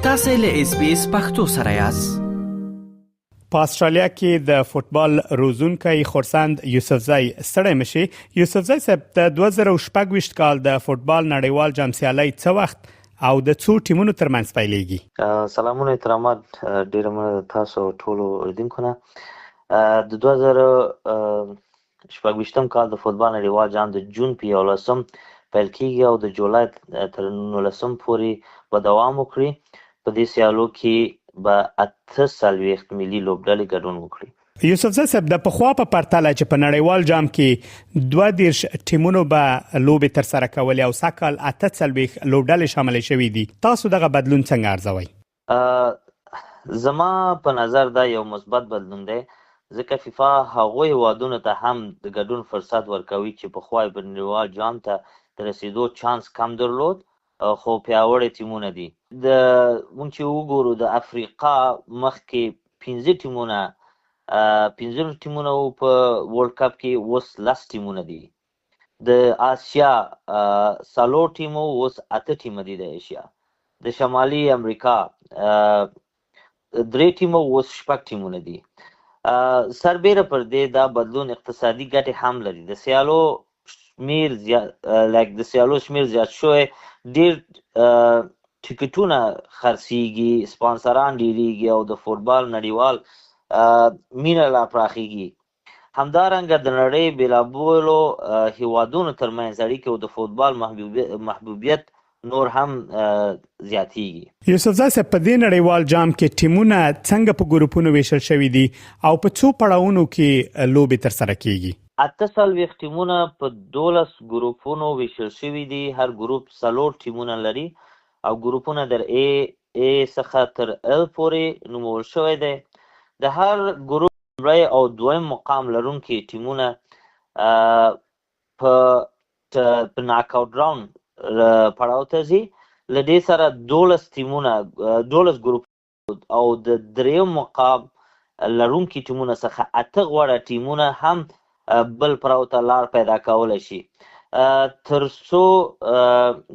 تاسو له SBS پښتو سره یاست. په استرالیا کې د فوتبال روزونکي خورسند یوسفزای ستړی مشي. یوسفزای صاحب د 2026 کال د فوتبال نړیوال جام سیالي څه وخت او د څو ټیمونو ترمنځ پیلېږي؟ سلامونه احترامات ډیر مننه تاسو ټولو اوریدونکو د 2026 کال د فوتبال نړیوال جام د جون په 11 پیل کیږي او د جولای تر 19 پورې به دوام وکړي. په دې سیالو کې به 48 ملي لوبډلې ګډون وکړي. یوسفزای صاحب د پخوا په پرتله چې په نړیوال جام کې 22 ټیمونو به لوبې تر سره کولې او ساکال 48 لوبډلې شامل شوې دي، تاسو دغه بدلون څنګه ارزوئ؟ زما په نظر دا یو مثبت بدلون دی، ځکه فیفا هغه هیوادونو ته هم د ګډون فرصت ورکوي چې په خوای په نړیوال جام ته د رسیدو چانس کم درلود، خو پیاوړي ټیمونه دي. مونږ چې وګورو د افریقا مخکې 15 ټیمونه په ورلد کپ کې اوس 10 ټیمونه دي. د آسیا 4 ټیمو اوس 8 ټیمه دي. د ایشیا د شمالي امریکا 3 ټیمو اوس 6 ټیمونه دي. سربېره پر دې دا بدلون اقتصادي ګټې هم لري. د سیالو شمیر زیات شوی، ډیر ټیکټونه خرڅیږي، سپانسران ډیریږي او د فوتبال نړیوال مینه لا پراخیږي. همدارنګه د نړۍ بیلابیلو هیوادونو ترمنځ اړیکې او د فوتبال محبوبیت نور هم زیاتیږي. یوسفزای صاحب په دې نړیوال جام کې ټیمونه څنګه په ګروپونو ویشل شوي دي او په څو پړاوونو کې لوبې تر سره کیږي؟ 48 ټیمونه په 12 ګروپونو ویشل شوي دي. هر ګروپ 4 ټیمونه لري او ګروپونه در A څخه تر L پورې نومول شوی دی. د هر ګروپ لومړی او دویم مقام لرونکي ټیمونه په ناک آوټ راوند پړاو ته ځي. له دې سره 12 ګروپ او د دریم مقام لرونکي ټیمونه څخه 8 غوره ټیمونه هم بل پړاو ته لار پیدا کولی شي. تر څو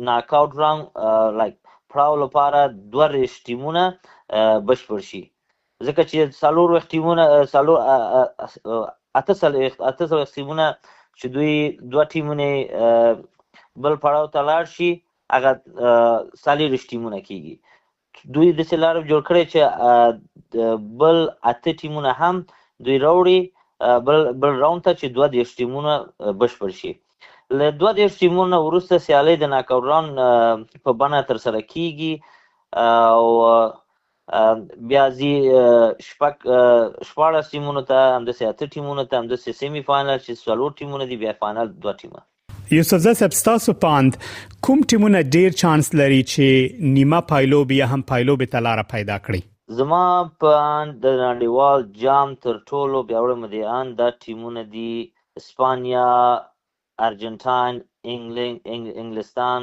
ناک آوټ راوند پړاو لپاره 2 ټیمونه بشپړ شي، ځکه چې 4 ټیمونه 48 ټیمونه چې دوی 2 ټیمونه بل پړاو ته لاړ شي، هغه 40 ټیمونه کیږي. دوی د سلار جوړ کړي چې بل 8 ټیمونه هم دوی راوړي بل راوند ته چې 2 ټیمونه بشپړ شي. له 2 ټیمونه وروسته سیالي د ناک آوټ راوند په بڼه تر سره کیږي او بیا ځي 14 ټیمونو ته، همداسې 8 ټیمونو ته، همداسې سیمی فاینل چې 4 ټیمونه دي، بیا فاینل 2 ټیمه. یوسفزای صاحب ستاسو پاند کوم ټیمونه ډیر چانس لري چې نیمه پایلوب یا هم پایلوب ته لار پیدا کړي؟ زما پاند د نړیوال جام تر ټولو پیاوړي مدعیان دا ټیمونه دي: اسپانیا، ارجنټاین، انګلستان،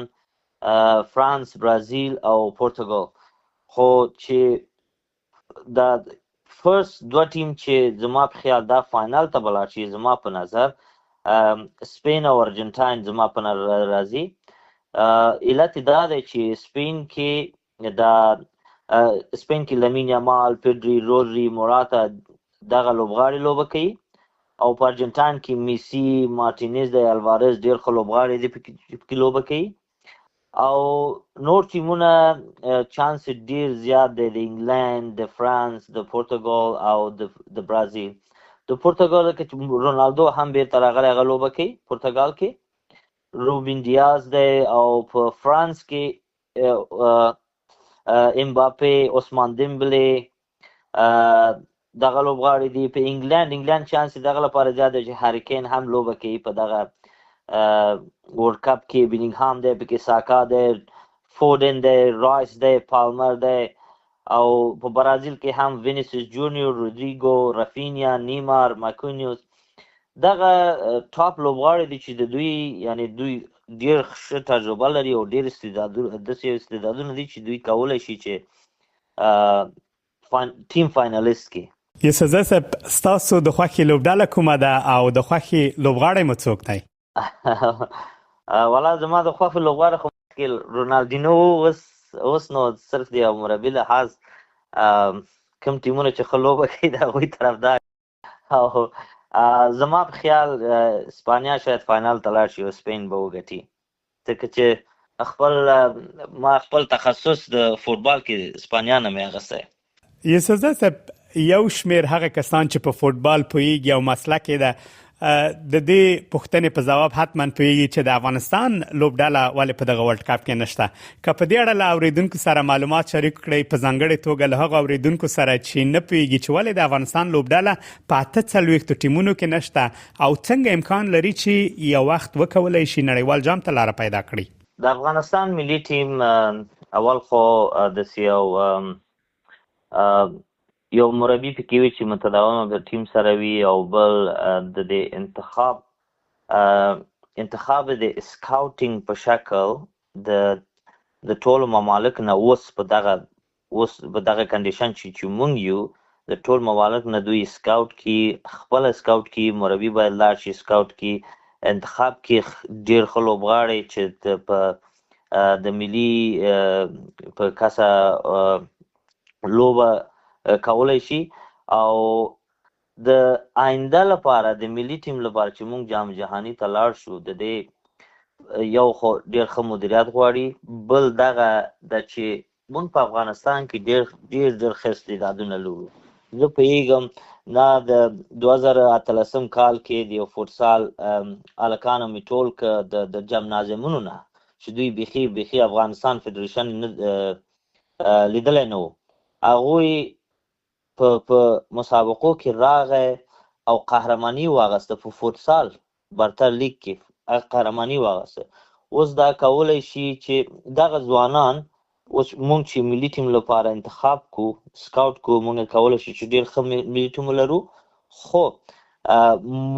فرانس، برازیل او پرتګال. خو چې دا فرست 2 ټیم چې زما په خیال دا فاینل ته بلاړ شي، زما په نظر سپین او ارجنټاین زما په نظر راځي. علت دا دی چې سپین کې لامین یامال، پیډري، رودري، موراتا دغه لوبغاړي لوبه کوي، او په ارجنټاین کې میسی، مارټینز دی، الوارز ډیر ښه لوبغاړي دي پکې لوبه کوي. او نور ټیمونه چانس ډیر زیات دی، د انګلند، د فرانس، د پرتګال او د برازیل. د پرتګال کې رونالدو هم بیرته راغلی، هغه لوبه کوي پرتګال کې. روبین دیاز دی، او په فرانس کې امباپه، عثمان دیمبلې دغه لوبغاړي دي. په انګلند چانس دغه لپاره زیات دی چې هاریکین هم لوبه کوي په دغه ورلد کپ کې. بینینګهام دی پکې، ساکا دی، فودن دی، رایس دی، پالمر دی. او په برازیل کې هم وینیسیوس جونیور، رودریګو، رافینیا، نیمار، ماکونیوس دغه ټاپ لوبغاړي دي چې دوی ډیر ښه تجربه لري او ډیر استعدادونه دي چې دوی کولی شي چې ټیم فاینالیست کې. یوسفزای صاحب ستاسو د خوښې لوبډله کومه ده او د خوښې لوبغاړی مو څوک دی؟ والا زما د خوښې لوبغاړی خو رونالدینو اوس اوس نو صرف د مربي لحاظ کوم ټیمونه چې ښه لوبه کوي د هغوی طرفدار او زما په خیال اسپانیا شاید فاینل ته لاړ شي او سپین به وګټي، ځکه چې ما خپل تخصص د فوټبال کې اسپانیا نه مې اخیستی. یوسفزی صاحب یو شمېر هغه کسان چې په فوټبال پوهیږي او مسلک یې ده د دې پوښتنې په ځواب حتما پوهیږي چې د افغانستان لوبډله ولې په دغه ورلد کپ کې نشته. که په دې اړه له اوریدونکو سره معلومات شریک کړئ، په ځانګړې توګه له هغو اوریدونکو سره چې نه پوهیږي چې ولې د افغانستان لوبډله په 48 ټیمونو کې نشته او څنګه امکان لري چې یو وخت وکولای شي نړیوال جام ته لاره پیدا کړي. د افغانستان ملي ټیم اول خو د یو مربي پکې وي چې متداومه د ټیم سره وي، او بل د انتخاب د سکاوټینګ په شکل د ټولو ممالک نه اوس په دغه کنډیشن چې موږ یو د ټول ممالک نه دوی سکاوټ کی، خپل سکاوټ کی، مربي باید لاړ شي سکاوټ کی، انتخاب کې ډیر ښه لوبغاړي چې د ملي په کاسه لوبه کولای شي، او د آینده لپاره د ملي ټیم لپاره چې موږ جام جهانی ته لاړ شو د دې یو خو ډیر ښه مدیریت غواړي، بل دغه د چې موږ په افغانستان کې ډیر ښه استعدادونه لرو. زه پوهیږم دا د 2018 کال کې د یو فوټسال الکانو می ټول که د جمنازیمونو نه چې دوی بیخي افغانستان فدریشن لیدلی نه و، هغوی په مسابقو کې راغی او قهرماني واغسته، په فوټسال برتر لیگ کې قهرماني واغسته. اوس دا کولای شي چې دغه ځوانان اوس موږ چې ملي ټیم لپاره انتخاب کو سکاوټ کو، موږ کولای شي چې ډیر ښه ملي ټیم لرو، خو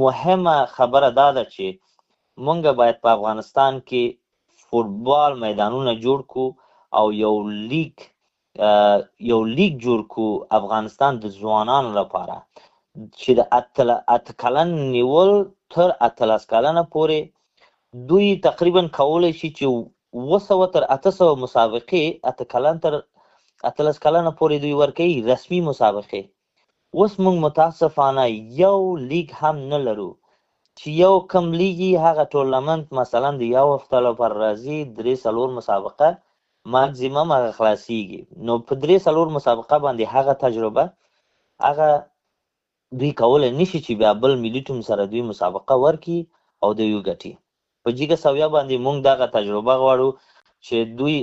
مهمه خبره دا ده چې موږ باید په افغانستان کې فوټبال میدانونه جوړ کو او یو لیگ جوړ کو افغانستان د ځوانانو لپاره چې د 8 کلن نیول تر 18 کلنه پورې دوی تقریبا کولای شي چې 200 تر 800 مسابقې 8 کلن تر 18 کلنه پورې دوی ورکوي رسمي مسابقې. اوس موږ متاسفانه یو لیگ هم نه لرو چې یو کم لیگي هغه ټورنمنت مثلا د یو هفته لپاره راځي 3-4 مسابقه ماکسیمم هغه خلاصیږي، نو په 3-4 مسابقه باندې هغه تجربه هغه دوی کولای نشي چې بیا بل ملي ټیم سره دوی مسابقه ورکي او دوی وګټي. په جګه سویا باندې موږ دغه تجربه غواړو چې دوی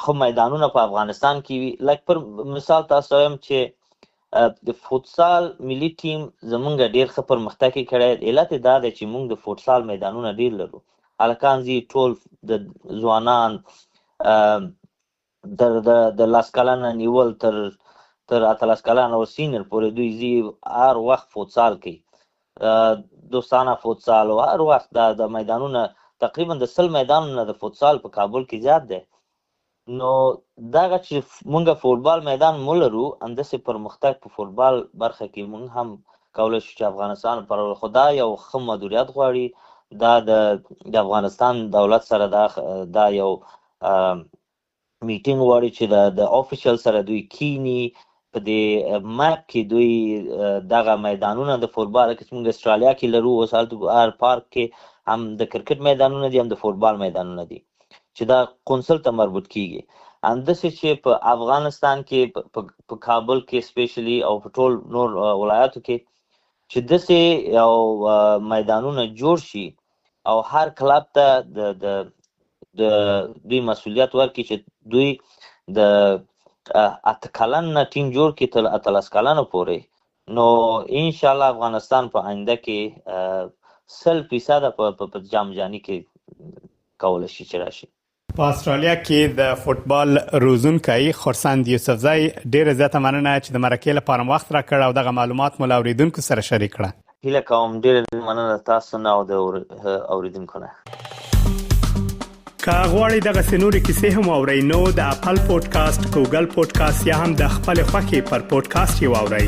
خو میدانونه په افغانستان کې وي. لکه پر مثال تاسو وایم چې د فوټسال ملي ټیم زمونږ ډیر ښه پرمختګ کړی، علت دا دی چې موږ د فوټسال میدانونه ډیر لرو، هلکان زی ټول د ځوانان د 10 کلنه نیول تر 18 کلنه او سینیر پورې دوی زی هر وخت فوټسال کوي، دوستانه فوټسال، او هر وخت د میدانونه تقریبا د 100 میدانونه د فوټسال په کابل کې زیات دی. نو دغه چې موږ فوټبال میدان مولرو همداسې پرمختګ په فوټبال برخه کې موږ هم کولای شو چې افغانستان پر خدا یو ښه مدیریت غواړي. دا د افغانستان دولت سره دا یو میټینګ غواړي چې د افیشل سره دوی کینی په دې ماپ کې دوی دغه میدانونه د فوټبال کې څنګه استرالیا کې لرو، اوس هلته هر پارک کې هم د کرکټ میدانونه دي هم د فوټبال میدانونه دي چې دا قونسل ته مربوط کیږي. همداسې چې په افغانستان کې په کابل کې سپیشلی او په ټول نور ولایاتو کې چې داسې یو میدانونه جوړ شي او هر کلب ته د دوی مسؤلیت ورکړي چې دوی د 8 کلن نه ټیم جوړ کړي تر 18 کلنو پورې، نو انشاءالله افغانستان په آینده کې 100% په جام جهانی کې کولای شي چې راشي. په استرالیا کې د فوټبال روزونکی خورسند یوسفزی ډیره زیاته مننه چې د مرکې لپاره وخت راکړ او دغه معلومات مو له اوریدونکو سره شریک کړه. هیله کوم ډیره مننه تاسو نه او د اوریدونکو نه. که غواړئ دغه سنوري کیسې هم اورئ نو د خپل پودکاسټ، ګوګل پودکاسټ یا هم د خپل خوښي پر پودکاسټ یو اورئ.